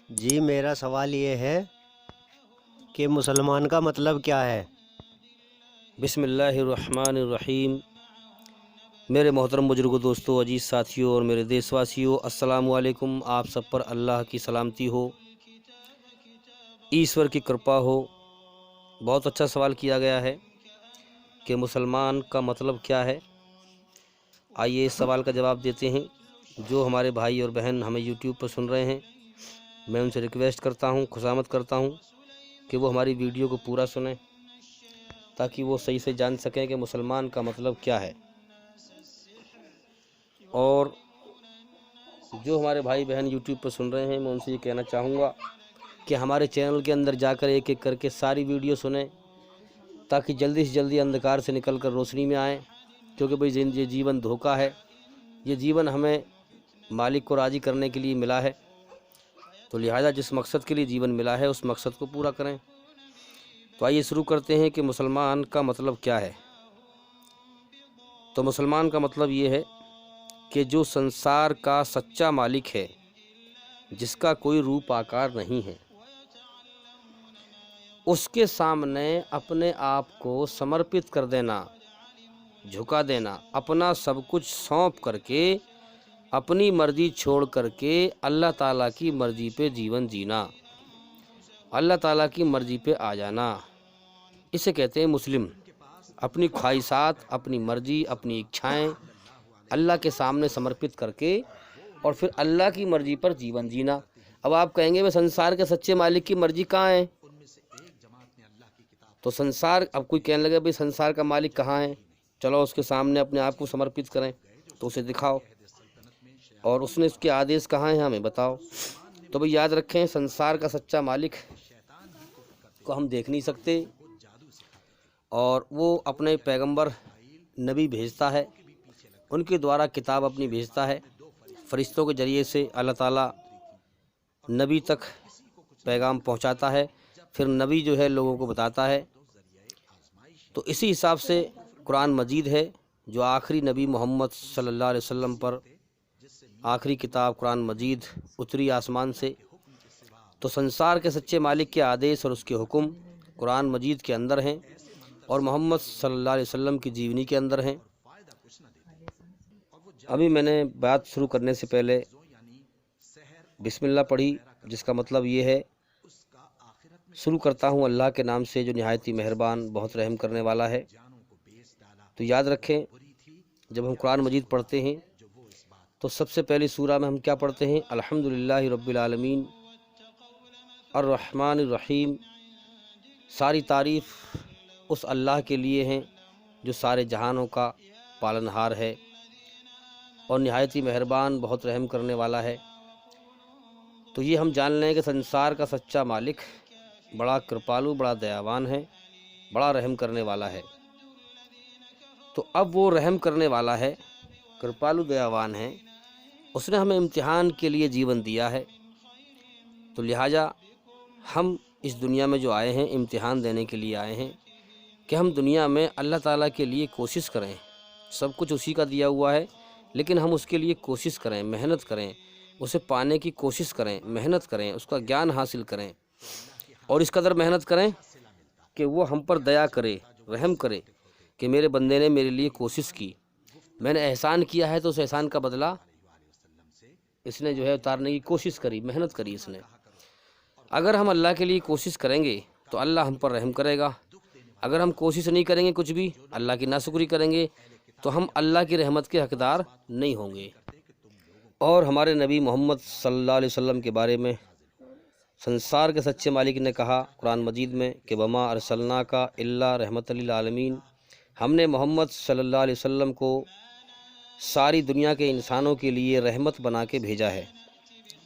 جی میرا سوال یہ ہے کہ مسلمان کا مطلب کیا ہے؟ بسم اللہ الرحمن الرحیم۔ میرے محترم بزرگوں، دوستوں، عزیز ساتھیوں اور میرے دیش واسیوں، السلام علیکم۔ آپ سب پر اللہ کی سلامتی ہو، ایشور کی کرپا ہو۔ بہت اچھا سوال کیا گیا ہے کہ مسلمان کا مطلب کیا ہے۔ آئیے اس سوال کا جواب دیتے ہیں۔ جو ہمارے بھائی اور بہن ہمیں یوٹیوب پر سن رہے ہیں، میں ان سے ریکویسٹ کرتا ہوں، خصامت کرتا ہوں کہ وہ ہماری ویڈیو کو پورا سنیں تاکہ وہ صحیح سے جان سکیں کہ مسلمان کا مطلب کیا ہے۔ اور جو ہمارے بھائی بہن یوٹیوب پر سن رہے ہیں، میں ان سے یہ کہنا چاہوں گا کہ ہمارے چینل کے اندر جا کر ایک ایک کر کے ساری ویڈیو سنیں تاکہ جلدی سے جلدی اندھکار سے نکل کر روشنی میں آئیں، کیونکہ بھئی یہ جیون دھوکہ ہے۔ یہ جیون ہمیں مالک کو راضی کرنے کے لیے ملا ہے، تو لہذا جس مقصد کے لیے جیون ملا ہے اس مقصد کو پورا کریں۔ تو آئیے شروع کرتے ہیں کہ مسلمان کا مطلب کیا ہے۔ تو مسلمان کا مطلب یہ ہے کہ جو سنسار کا سچا مالک ہے، جس کا کوئی روپ آکار نہیں ہے، اس کے سامنے اپنے آپ کو سمرپت کر دینا، جھکا دینا، اپنا سب کچھ سونپ کر کے، اپنی مرضی چھوڑ کر کے اللہ تعالیٰ کی مرضی پہ جیون جینا، اللہ تعالیٰ کی مرضی پہ آ جانا، اسے کہتے ہیں مسلم۔ اپنی خواہشات، اپنی مرضی، اپنی اچھائیں اللہ کے سامنے سمرپت کر کے اور پھر اللہ کی مرضی پر جیون جینا۔ اب آپ کہیں گے وہ سنسار کے سچے مالک کی مرضی کہاں ہے؟ تو سنسار، اب کوئی کہنے لگے بھئی سنسار کا مالک کہاں ہے؟ چلو اس کے سامنے اپنے آپ کو سمرپت کریں، تو اسے دکھاؤ، اور اس نے اس کے آدیش کہاں ہیں ہمیں بتاؤ۔ تو بھئی یاد رکھیں، سنسار کا سچا مالک کو ہم دیکھ نہیں سکتے، اور وہ اپنے پیغمبر نبی بھیجتا ہے، ان کے دوارا کتاب اپنی بھیجتا ہے، فرشتوں کے ذریعے سے اللہ تعالیٰ نبی تک پیغام پہنچاتا ہے، پھر نبی جو ہے لوگوں کو بتاتا ہے۔ تو اسی حساب سے قرآن مجید ہے، جو آخری نبی محمد صلی اللہ علیہ وسلم پر آخری کتاب قرآن مجید اتری آسمان سے۔ تو سنسار کے سچے مالک کے آدیش اور اس کے حکم قرآن مجید کے اندر ہیں، اور محمد صلی اللہ علیہ وسلم کی جیونی کے اندر ہیں۔ ابھی میں نے بات شروع کرنے سے پہلے بسم اللہ پڑھی، جس کا مطلب یہ ہے، شروع کرتا ہوں اللہ کے نام سے جو نہایت ہی مہربان، بہت رحم کرنے والا ہے۔ تو یاد رکھیں، جب ہم قرآن مجید پڑھتے ہیں تو سب سے پہلی سورہ میں ہم کیا پڑھتے ہیں؟ الحمدللہ رب العالمین الرحمن الرحیم۔ ساری تعریف اس اللہ کے لیے ہیں جو سارے جہانوں کا پالنہار ہے اور نہایت ہی مہربان، بہت رحم کرنے والا ہے۔ تو یہ ہم جان لیں کہ سنسار کا سچا مالک بڑا کرپالو، بڑا دیاوان ہے، بڑا رحم کرنے والا ہے۔ تو اب وہ رحم کرنے والا ہے، کرپالو دیاوان ہے، اس نے ہمیں امتحان کے لیے جیون دیا ہے۔ تو لہٰذا ہم اس دنیا میں جو آئے ہیں، امتحان دینے کے لیے آئے ہیں کہ ہم دنیا میں اللہ تعالیٰ کے لیے کوشش کریں۔ سب کچھ اسی کا دیا ہوا ہے، لیکن ہم اس کے لیے کوشش کریں، محنت کریں، اسے پانے کی کوشش کریں، محنت کریں، اس کا گیان حاصل کریں، اور اس قدر محنت کریں کہ وہ ہم پر دیا کرے، رحم کرے کہ میرے بندے نے میرے لیے کوشش کی، میں نے احسان کیا ہے تو اس احسان کا بدلہ اس نے جو ہے اتارنے کی کوشش کری، محنت کری اس نے۔ اگر ہم اللہ کے لیے کوشش کریں گے تو اللہ ہم پر رحم کرے گا، اگر ہم کوشش نہیں کریں گے، کچھ بھی اللہ کی ناشکری کریں گے، تو ہم اللہ کی رحمت کے حقدار نہیں ہوں گے۔ اور ہمارے نبی محمد صلی اللہ علیہ وسلم کے بارے میں سنسار کے سچے مالک نے کہا قرآن مجید میں کہ وما ارسلناک الا رحمۃ للعالمین، ہم نے محمد صلی اللہ علیہ وسلم کو ساری دنیا کے انسانوں کے لیے رحمت بنا کے بھیجا ہے،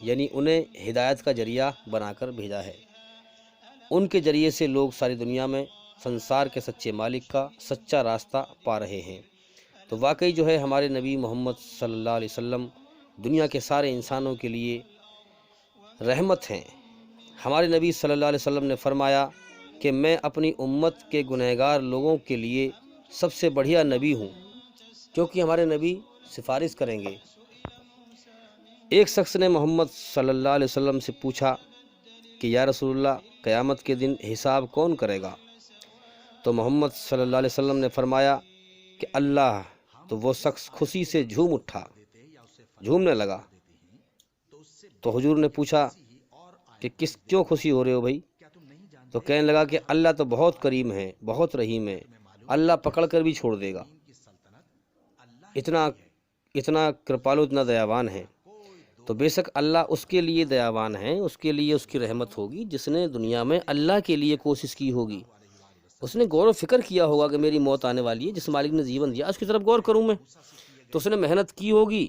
یعنی انہیں ہدایت کا ذریعہ بنا کر بھیجا ہے۔ ان کے ذریعے سے لوگ ساری دنیا میں سنسار کے سچے مالک کا سچا راستہ پا رہے ہیں۔ تو واقعی جو ہے ہمارے نبی محمد صلی اللہ علیہ وسلم دنیا کے سارے انسانوں کے لیے رحمت ہیں۔ ہمارے نبی صلی اللہ علیہ وسلم نے فرمایا کہ میں اپنی امت کے گنہگار لوگوں کے لیے سب سے بڑھیا نبی ہوں، کیونکہ ہمارے نبی سفارش کریں گے۔ ایک شخص نے محمد صلی اللہ علیہ وسلم سے پوچھا کہ یا رسول اللہ قیامت کے دن حساب کون کرے گا؟ تو محمد صلی اللہ علیہ وسلم نے فرمایا کہ اللہ۔ تو وہ شخص خوشی سے جھوم اٹھا، جھومنے لگا۔ تو حضور نے پوچھا کہ کیوں خوشی ہو رہے ہو بھائی؟ تو کہنے لگا کہ اللہ تو بہت کریم ہے، بہت رحیم ہے، اللہ پکڑ کر بھی چھوڑ دے گا، اتنا کرپالو، اتنا دیاوان ہے۔ تو بے شک اللہ اس کے لیے دیاوان ہے، اس کے لیے اس کی رحمت ہوگی جس نے دنیا میں اللہ کے لیے کوشش کی ہوگی، اس نے غور و فکر کیا ہوگا کہ میری موت آنے والی ہے، جس مالک نے جیون دیا اس کی طرف غور کروں میں، تو اس نے محنت کی ہوگی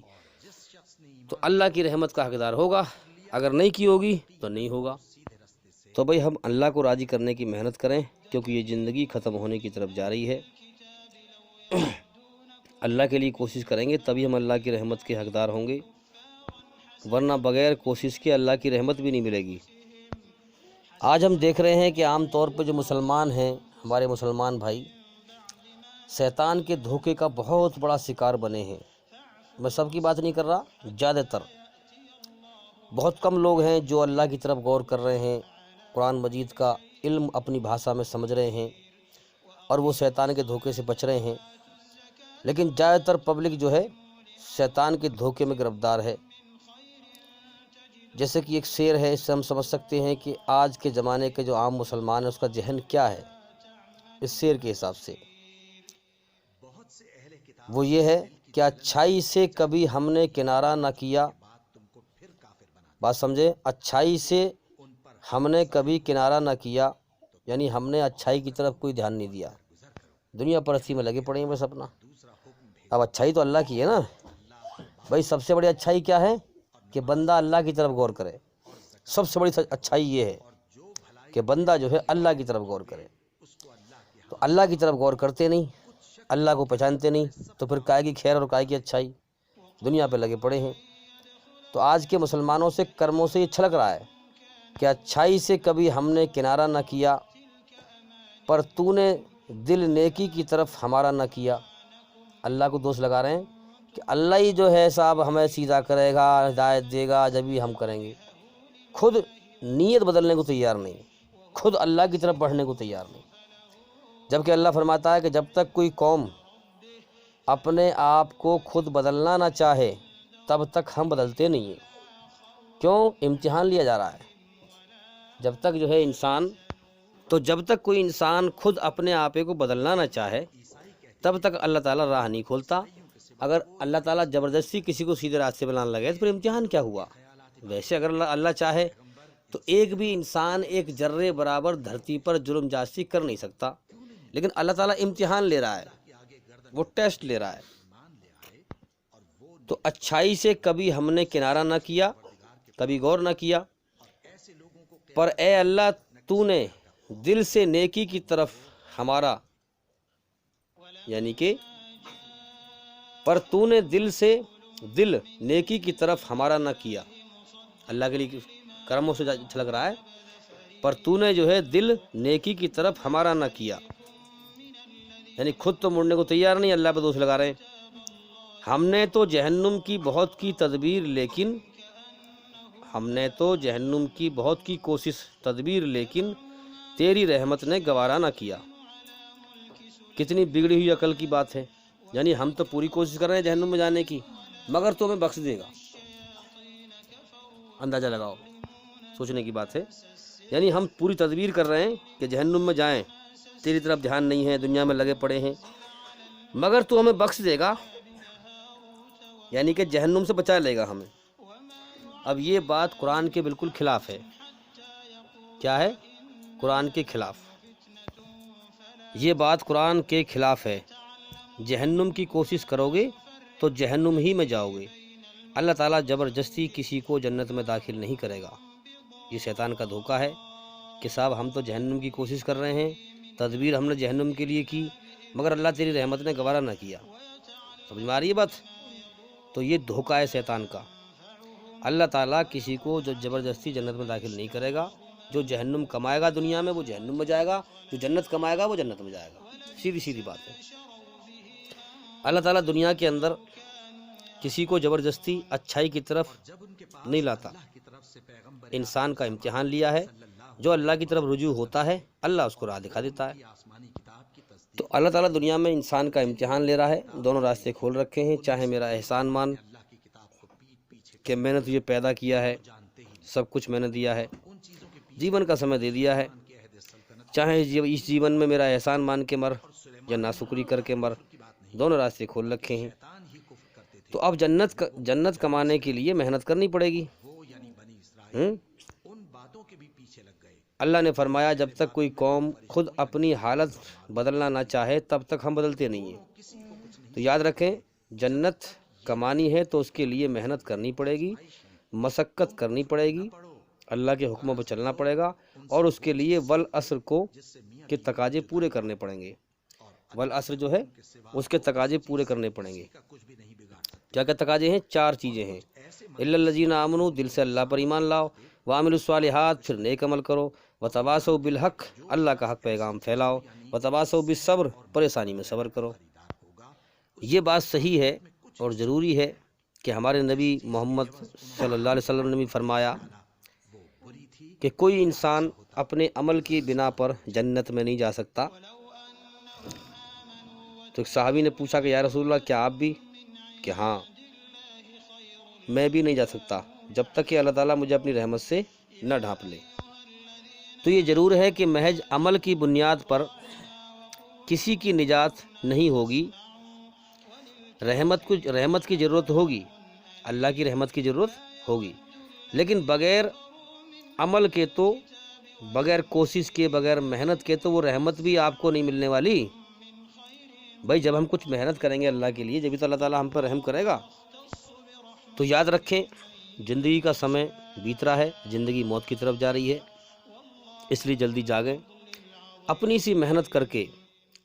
تو اللہ کی رحمت کا حقدار ہوگا، اگر نہیں کی ہوگی تو نہیں ہوگا۔ تو بھائی ہم اللہ کو راضی کرنے کی محنت کریں، کیونکہ یہ زندگی ختم ہونے کی طرف جا رہی ہے۔ اللہ کے لیے کوشش کریں گے تبھی ہم اللہ کی رحمت کے حقدار ہوں گے، ورنہ بغیر کوشش کے اللہ کی رحمت بھی نہیں ملے گی۔ آج ہم دیکھ رہے ہیں کہ عام طور پہ جو مسلمان ہیں، ہمارے مسلمان بھائی، شیطان کے دھوکے کا بہت بڑا شکار بنے ہیں۔ میں سب کی بات نہیں کر رہا، زیادہ تر بہت کم لوگ ہیں جو اللہ کی طرف غور کر رہے ہیں، قرآن مجید کا علم اپنی بھاشا میں سمجھ رہے ہیں اور وہ شیطان کے دھوکے سے بچ رہے ہیں، لیکن زیادہ تر پبلک جو ہے شیطان کے دھوکے میں گرفتار ہے۔ جیسے کہ ایک شعر ہے، اس سے ہم سمجھ سکتے ہیں کہ آج کے زمانے کے جو عام مسلمان ہیں اس کا ذہن کیا ہے۔ اس شعر کے حساب سے وہ یہ ہے کہ اچھائی سے کبھی ہم نے کنارہ نہ کیا، بات سمجھے، اچھائی سے ہم نے کبھی کنارہ نہ کیا، یعنی ہم نے اچھائی کی طرف کوئی دھیان نہیں دیا، دنیا پرستی میں لگے پڑے ہیں بس اپنا۔ اب اچھائی تو اللہ کی ہے نا بھائی، سب سے بڑی اچھائی کیا ہے کہ بندہ اللہ کی طرف غور کرے، سب سے بڑی اچھائی یہ ہے کہ بندہ جو ہے اللہ کی طرف غور کرے۔ تو اللہ کی طرف غور کرتے نہیں، اللہ کو پہچانتے نہیں، تو پھر کائے کی خیر اور کائے کی اچھائی، دنیا پہ لگے پڑے ہیں۔ تو آج کے مسلمانوں سے کرموں سے یہ چھلک رہا ہے کہ اچھائی سے کبھی ہم نے کنارہ نہ کیا، پر تو نے دل نیکی کی طرف ہمارا نہ کیا۔ اللہ کو دوست لگا رہے ہیں کہ اللہ ہی جو ہے صاحب ہمیں سیدھا کرے گا، ہدایت دے گا، جب ہی ہم کریں گے۔ خود نیت بدلنے کو تیار نہیں، خود اللہ کی طرف بڑھنے کو تیار نہیں، جبکہ اللہ فرماتا ہے کہ جب تک کوئی قوم اپنے آپ کو خود بدلنا نہ چاہے تب تک ہم بدلتے نہیں ہیں۔ کیوں؟ امتحان لیا جا رہا ہے۔ جب تک جو ہے جب تک کوئی انسان خود اپنے آپ کو بدلنا نہ چاہے تب تک اللہ تعالیٰ راہ نہیں کھولتا۔ اگر اللہ تعالیٰ زبردستی کسی کو سیدھے راستے پہ لانے لگے تو پھر امتحان کیا ہوا؟ ویسے اگر اللہ چاہے تو ایک بھی انسان ایک ذرے برابر دھرتی پر جرم جاستی کر نہیں سکتا، لیکن اللہ تعالیٰ امتحان لے رہا ہے، وہ ٹیسٹ لے رہا ہے۔ تو اچھائی سے کبھی ہم نے کنارہ نہ کیا، کبھی غور نہ کیا، پر اے اللہ تو نے دل سے نیکی کی طرف ہمارا، یعنی کہ پر تو نے دل نیکی کی طرف ہمارا نہ کیا۔ اللہ کے لیے کرموں سے چھلک رہا ہے، پر تو نے جو ہے دل نیکی کی طرف ہمارا نہ کیا، یعنی خود تو مڑنے کو تیار نہیں، اللہ پہ دوست لگا رہے ہیں۔ ہم نے تو جہنم کی بہت کی تدبیر لیکن تیری رحمت نے گوارا نہ کیا۔ کتنی بگڑی ہوئی عقل کی بات ہے، یعنی ہم تو پوری کوشش کر رہے ہیں جہنم میں جانے کی، مگر تو ہمیں بخش دے گا۔ اندازہ لگاؤ، سوچنے کی بات ہے، یعنی ہم پوری تدبیر کر رہے ہیں کہ جہنم میں جائیں، تیری طرف دھیان نہیں ہے، دنیا میں لگے پڑے ہیں، مگر تو ہمیں بخش دے گا، یعنی کہ جہنم سے بچا لے گا ہمیں۔ اب یہ بات قرآن کے بالکل خلاف ہے۔ کیا ہے؟ قرآن کے خلاف، یہ بات قرآن کے خلاف ہے۔ جہنم کی کوشش کرو گے تو جہنم ہی میں جاؤ گے۔ اللہ تعالیٰ زبردستی کسی کو جنت میں داخل نہیں کرے گا۔ یہ شیطان کا دھوکہ ہے کہ صاحب ہم تو جہنم کی کوشش کر رہے ہیں، تدبیر ہم نے جہنم کے لیے کی، مگر اللہ تیری رحمت نے گوارا نہ کیا۔ سمجھ میں آ رہی ہے بات؟ تو یہ دھوکہ ہے شیطان کا۔ اللہ تعالیٰ کسی کو جو زبردستی جنت میں داخل نہیں کرے گا۔ جو جہنم کمائے گا دنیا میں وہ جہنم میں جائے گا، جو جنت کمائے گا وہ جنت میں جائے گا۔ سیدھی بات ہے۔ اللہ تعالیٰ دنیا کے اندر کسی کو زبردستی اچھائی کی طرف نہیں لاتا، انسان کا امتحان لیا ہے، جو اللہ کی طرف رجوع ہوتا ہے اللہ اس کو راہ دکھا دیتا ہے۔ تو اللہ تعالیٰ دنیا میں انسان کا امتحان لے رہا ہے، دونوں راستے کھول رکھے ہیں، چاہے میرا احسان مان کہ میں نے تجھے پیدا کیا ہے، سب کچھ میں نے دیا ہے، جیون کا سمے دے دیا ہے، چاہے اس جیون میں میرا احسان مان کے مر یا ناشکری کر کے مر، دونوں راستے کھول رکھے ہیں۔ تو اب جنت کمانے کے لیے محنت کرنی پڑے گی۔ اللہ نے فرمایا جب تک کوئی قوم خود اپنی حالت بدلنا نہ چاہے تب تک ہم بدلتے نہیں ہیں۔ تو یاد رکھیں جنت کمانی ہے تو اس کے لیے محنت کرنی پڑے گی، مشقت کرنی پڑے گی، اللہ کے حکموں پہ چلنا پڑے گا، اور اس کے لیے والعصر کے تقاضے پورے کرنے پڑیں گے۔ والعصر جو ہے اس کے تقاضے پورے کرنے پڑیں گے۔ کیا کیا تقاضے ہیں؟ 4 چیزیں ہیں۔ الا الذین آمنوا، دل سے اللہ پر ایمان لاؤ، وعملوا الصالحات، پھر نیک عمل کرو، وتواصوا بالحق، اللہ کا حق پیغام پھیلاؤ، وتواصوا بالصبر، پریشانی میں صبر کرو۔ یہ بات صحیح ہے اور ضروری ہے کہ ہمارے نبی محمد صلی اللہ علیہ وسلم نے بھی فرمایا کہ کوئی انسان اپنے عمل کی بنا پر جنت میں نہیں جا سکتا۔ تو ایک صحابی نے پوچھا کہ یا رسول اللہ کیا آپ بھی؟ کہ ہاں میں بھی نہیں جا سکتا جب تک کہ اللہ تعالیٰ مجھے اپنی رحمت سے نہ ڈھانپ لے۔ تو یہ ضرور ہے کہ محض عمل کی بنیاد پر کسی کی نجات نہیں ہوگی، رحمت کی ضرورت ہوگی، اللہ کی رحمت کی ضرورت ہوگی، لیکن بغیر عمل کے تو، بغیر کوشش کے، بغیر محنت کے تو وہ رحمت بھی آپ کو نہیں ملنے والی۔ بھائی جب ہم کچھ محنت کریں گے اللہ کے لیے جبھی تو اللہ تعالیٰ ہم پر رحم کرے گا۔ تو یاد رکھیں زندگی کا سمے بیت رہا ہے، زندگی موت کی طرف جا رہی ہے، اس لیے جلدی جاگیں، اپنی سی محنت کر کے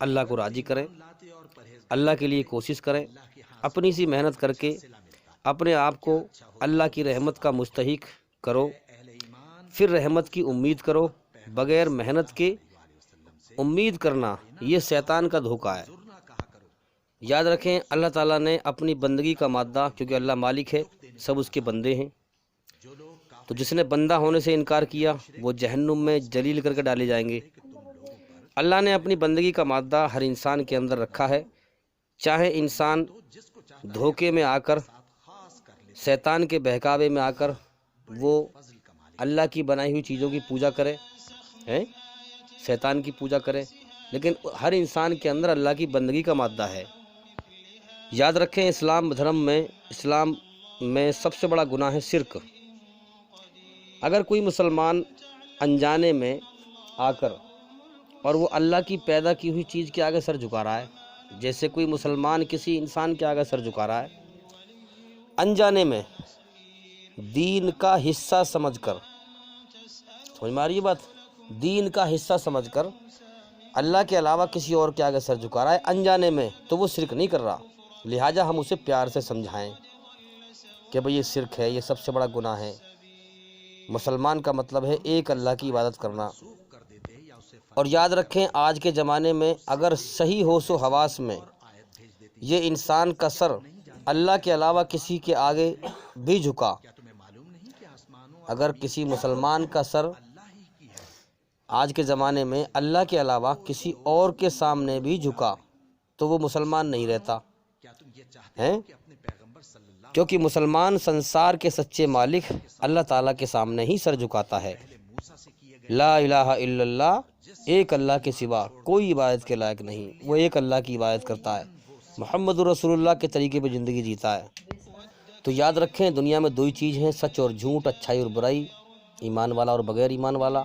اللہ کو راضی کریں، اللہ کے لیے کوشش کریں، اپنی سی محنت کر کے اپنے آپ کو اللہ کی رحمت کا مستحق کرو، پھر رحمت کی امید کرو۔ بغیر محنت کے امید کرنا یہ شیطان کا دھوکہ ہے۔ یاد رکھیں اللہ تعالیٰ نے اپنی بندگی کا مادہ، کیونکہ اللہ مالک ہے، سب اس کے بندے ہیں، تو جس نے بندہ ہونے سے انکار کیا وہ جہنم میں جلیل کر کے ڈالے جائیں گے۔ اللہ نے اپنی بندگی کا مادہ ہر انسان کے اندر رکھا ہے، چاہے انسان دھوکے میں آ کر، شیطان کے بہکاوے میں آ کر وہ اللہ کی بنائی ہوئی چیزوں کی پوجا کرے، شیطان کی پوجا کرے، لیکن ہر انسان کے اندر اللہ کی بندگی کا مادہ ہے۔ یاد رکھیں اسلام میں سب سے بڑا گناہ ہے شرک۔ اگر کوئی مسلمان انجانے میں آ کر اور وہ اللہ کی پیدا کی ہوئی چیز کے آگے سر جھکا رہا ہے، جیسے کوئی مسلمان کسی انسان کے آگے سر جھکا رہا ہے انجانے میں، دین کا حصہ سمجھ کر، سمجھ میں آ رہی ہے بات؟ دین کا حصہ سمجھ کر اللہ کے علاوہ کسی اور کے آگے سر جھکا رہا ہے انجانے میں، تو وہ شرک نہیں کر رہا۔ لہٰذا ہم اسے پیار سے سمجھائیں کہ بھئی یہ شرک ہے، یہ سب سے بڑا گناہ ہے۔ مسلمان کا مطلب ہے ایک اللہ کی عبادت کرنا۔ اور یاد رکھیں آج کے زمانے میں اگر صحیح ہوش و حواس میں یہ انسان کا سر اللہ کے علاوہ کسی کے آگے بھی جھکا، اگر کسی مسلمان کا سر آج کے زمانے میں اللہ کے علاوہ کسی اور کے سامنے بھی جھکا تو وہ مسلمان نہیں رہتا ہے، کیونکہ مسلمان سنسار کے سچے مالک اللہ تعالیٰ کے سامنے ہی سر جھکاتا ہے۔ لا الہ الا اللہ، ایک اللہ کے سوا کوئی عبادت کے لائق نہیں، وہ ایک اللہ کی عبادت کرتا ہے، محمد رسول اللہ کے طریقے پہ زندگی جیتا ہے۔ تو یاد رکھیں دنیا میں 2 ہی چیز ہیں، سچ اور جھوٹ، اچھائی اور برائی، ایمان والا اور بغیر ایمان والا۔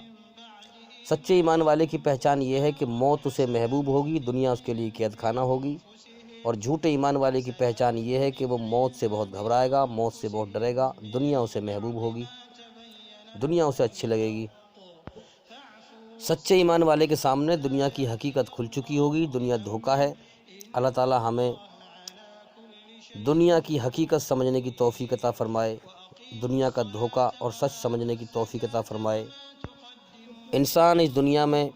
سچے ایمان والے کی پہچان یہ ہے کہ موت اسے محبوب ہوگی، دنیا اس کے لیے قید خانہ ہوگی، اور جھوٹے ایمان والے کی پہچان یہ ہے کہ وہ موت سے بہت گھبرائے گا، موت سے بہت ڈرے گا، دنیا اسے محبوب ہوگی، دنیا اسے اچھی لگے گی۔ سچے ایمان والے کے سامنے دنیا کی حقیقت کھل چکی ہوگی، دنیا دھوکہ ہے۔ اللہ تعالیٰ ہمیں دنیا کی حقیقت سمجھنے کی توفیق عطا فرمائے، دنیا کا دھوکہ اور سچ سمجھنے کی توفیق عطا فرمائے۔ انسان اس دنیا میں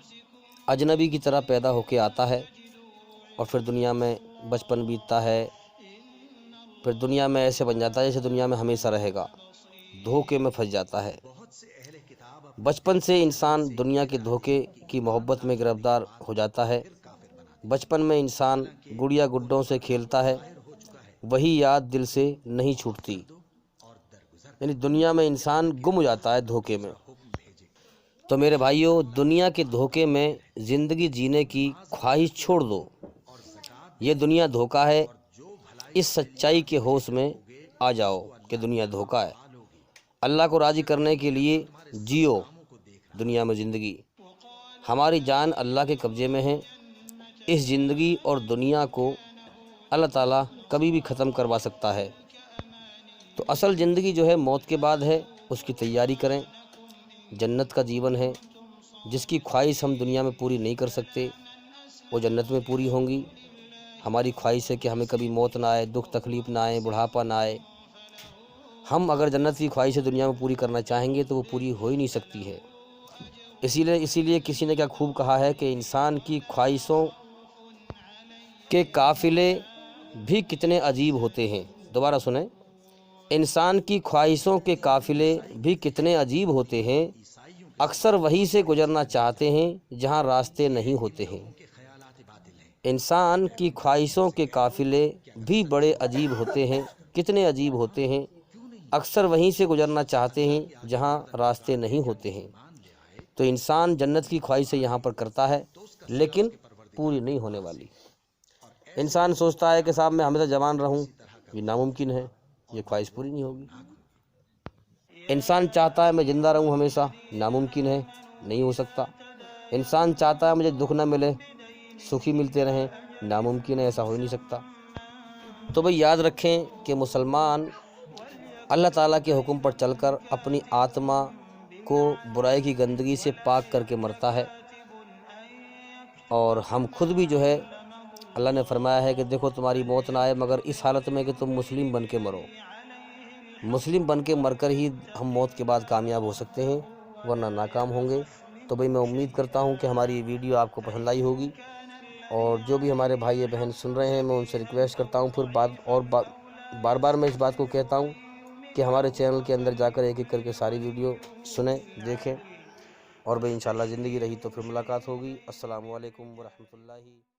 اجنبی کی طرح پیدا ہو کے آتا ہے، اور پھر دنیا میں بچپن بیتتا ہے، پھر دنیا میں ایسے بن جاتا ہے جیسے دنیا میں ہمیشہ رہے گا، دھوکے میں پھنس جاتا ہے۔ بچپن سے انسان دنیا کے دھوکے کی محبت میں گرفتار ہو جاتا ہے۔ بچپن میں انسان گڑیا گڈوں سے کھیلتا ہے، وہی یاد دل سے نہیں چھوٹتی۔ یعنی دنیا میں انسان گم ہو جاتا ہے دھوکے میں۔ تو میرے بھائیوں، دنیا کے دھوکے میں زندگی جینے کی خواہش چھوڑ دو۔ یہ دنیا دھوکا ہے، اس سچائی کے ہوش میں آ جاؤ کہ دنیا دھوکا ہے۔ اللہ کو راضی کرنے کے لیے جیو دنیا میں زندگی۔ ہماری جان اللہ کے قبضے میں ہے۔ اس زندگی اور دنیا کو اللہ تعالیٰ کبھی بھی ختم کروا سکتا ہے۔ تو اصل زندگی جو ہے موت کے بعد ہے، اس کی تیاری کریں۔ جنت کا جیون ہے، جس کی خواہش ہم دنیا میں پوری نہیں کر سکتے، وہ جنت میں پوری ہوں گی۔ ہماری خواہش ہے کہ ہمیں کبھی موت نہ آئے، دکھ تکلیف نہ آئے، بڑھاپا نہ آئے۔ ہم اگر جنت کی خواہشیں دنیا میں پوری کرنا چاہیں گے تو وہ پوری ہو ہی نہیں سکتی ہے۔ اسی لیے کسی نے کیا خوب کہا ہے کہ انسان کی خواہشوں کے قافلے بھی کتنے عجیب ہوتے ہیں۔ دوبارہ سنیں، انسان کی خواہشوں کے قافلے بھی کتنے عجیب ہوتے ہیں، اکثر وہیں سے گزرنا چاہتے ہیں جہاں راستے نہیں ہوتے ہیں۔ انسان کی خواہشوں کے قافلے بھی بڑے عجیب ہوتے ہیں، کتنے عجیب ہوتے ہیں، اکثر وہیں سے گزرنا چاہتے ہیں جہاں راستے نہیں ہوتے ہیں۔ تو انسان جنت کی خواہش سے یہاں پر کرتا ہے، لیکن پوری نہیں ہونے والی۔ انسان سوچتا ہے کہ صاحب میں ہمیشہ جوان رہوں، یہ ناممکن ہے، یہ خواہش پوری نہیں ہوگی۔ انسان چاہتا ہے میں زندہ رہوں ہمیشہ، ناممکن ہے، نہیں ہو سکتا۔ انسان چاہتا ہے مجھے دکھ نہ ملے، سکھی ملتے رہیں، ناممکن ہے، ایسا ہو ہی نہیں سکتا۔ تو بھئی یاد رکھیں کہ مسلمان اللہ تعالیٰ کے حکم پر چل کر اپنی آتما کو برائی کی گندگی سے پاک کر کے مرتا ہے۔ اور ہم خود بھی جو ہے اللہ نے فرمایا ہے کہ دیکھو تمہاری موت نہ آئے مگر اس حالت میں کہ تم مسلم بن کے مرو۔ مسلم بن کے مر کر ہی ہم موت کے بعد کامیاب ہو سکتے ہیں، ورنہ ناکام ہوں گے۔ تو بھئی میں امید کرتا ہوں کہ ہماری یہ ویڈیو آپ کو پسند آئی ہوگی، اور جو بھی ہمارے بھائی بہن سن رہے ہیں میں ان سے ریکویسٹ کرتا ہوں، پھر بار بار میں اس بات کو کہتا ہوں کہ ہمارے چینل کے اندر جا کر ایک ایک کر کے ساری ویڈیو سنیں، دیکھیں، اور بھئی انشاءاللہ زندگی رہی تو پھر ملاقات ہوگی۔ السلام علیکم ورحمۃ اللہ۔